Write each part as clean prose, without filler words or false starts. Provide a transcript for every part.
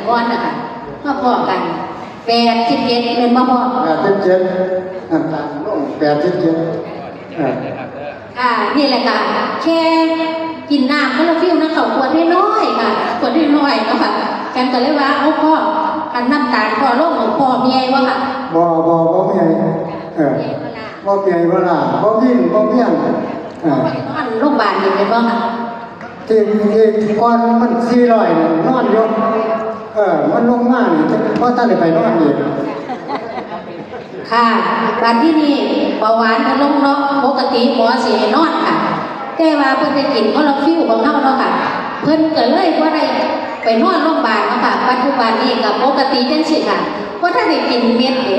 ก้อนนะคะมาพอกัน87เป็นมาพอ87น้ำตาลลง87นี่แหละค่ะแค่กินน้ำก็เราฟิวนะเขาขวดน้อยๆค่ะขวดน้อยๆเนาะค่ะกันก็เลยว่าเอาพ่อกันน้ำตาลพ่อโรคของพ่อเมียวะค่ะบ่เมียบ่เมียบ่ล่ะบ่วิ่งบ่เพี้ยนนอนโรงพยาบาลอยู่เป็นบ่ค่ะที่ก่อนมัน400นอนอยู่มันลงมานี่เพราะท่านได้ไปนอนอีกค่ะวันที่นี่เบาหวานก็ลงเนาะปกติหมอสิให้นอนค่ะแต่ว่าเพิ่นได้กินคลอโรฟิลของเฮาเนาะค่ะเพิ่นก็เลยบ่ได้ไปนอนโรงพยาบาลเนาะค่ะปัจจุบันนี้ก็ปกติจังซี่ค่ะเพราะถ้าได้กินเม็ดเด้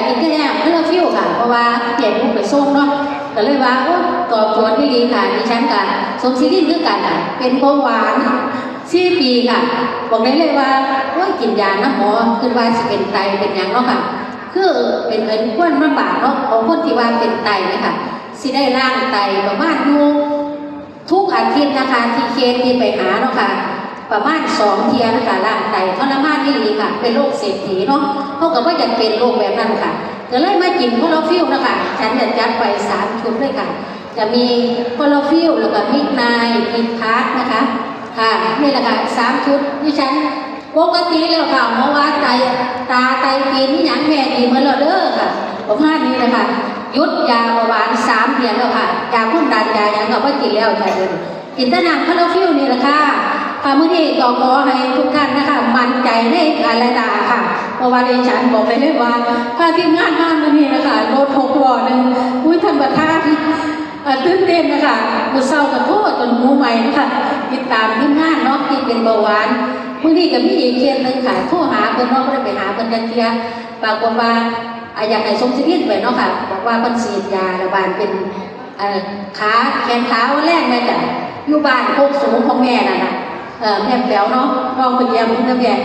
กินแค่คลอโรฟิลค่ะเพราะว่าเปลี่ยนลูกไปส่งเนาะก็เลยว่าโอ้ตอบโจทย์ที่ดีค่ะดิฉันก็สมศิรินคือกันค่ะเป็นเบาหวาน4 ปีค่ะบอกได้เลยว่าโอ้ยกินยาน้ำหมอคิดว่าสิเป็นไตเป็นหยังเนาะค่ะคือเป็นเงินก้วนมาบาทเนาะของคนที่ว่าเป็นไตนะคะสิได้ร่างไตประมาณอยู่ทุกอาทิตย์นะคะที่เคสที่ไปหาเนาะค่ะประมาณ2 เที่ยนะคะร่างไตทรมานนี่ดีค่ะเป็นโรคเศรษฐีเนาะเขาก็ว่าอยากเป็นโรคแบบนั้นค่ะก็เลยมากินคลอโรฟิลนะคะฉันจะจัดไป3 ชุดด้วยค่ะจะมีคลอโรฟิลแล้วก็มิกไนมิกพาร์ทนะคะค่ะนี่แหละค่ะ3 ชุดที่ฉันปกติแล้วค่ะเพราะว่าไตปีนี่อย่างแม่ดีเหมือนเราเด้อค่ะประมาณนี้นะคะยุดยาเบาหวาน3 เดือนแล้วค่ะยาพุ่มดันยาอย่างก็ว่ากินแล้วใจเย็นกินแต่น้ำคลอโรฟิลนี่แหละค่ะมื้อนี้ก็ขอให้ทุกท่านนะคะมั่นใจในการละดาค่ะเพราะว่าดิฉันบอกไปเลยว่าถ้าทีมงานมื้อนี้นะคะรถ6 ล้อนึงอุ้ยท่านประธานตื่นเต้นนะคะมื้อเช้าก็โทษจนหูใหม่นะคะติดตามทีมงานเนาะที่เป็นเบาหวานมื้อนี้ก็มีอีกเคสนึงค่ะโทรหาเพิ่นเนาะบ่ได้ไปหาเพิ่นจักเที่ยปรากฏว่าอยากให้สมศิรินไปเนาะค่ะบอกว่าเพิ่นฉีดยาระบาดเป็นขาแขนขาแรงแม่จ้ะอยู่บ้านโคกสูงของแม่นั่นน่ะแม่แป๋วเนาะน้องเพิ่นเยี่ยมเพิ่นแม่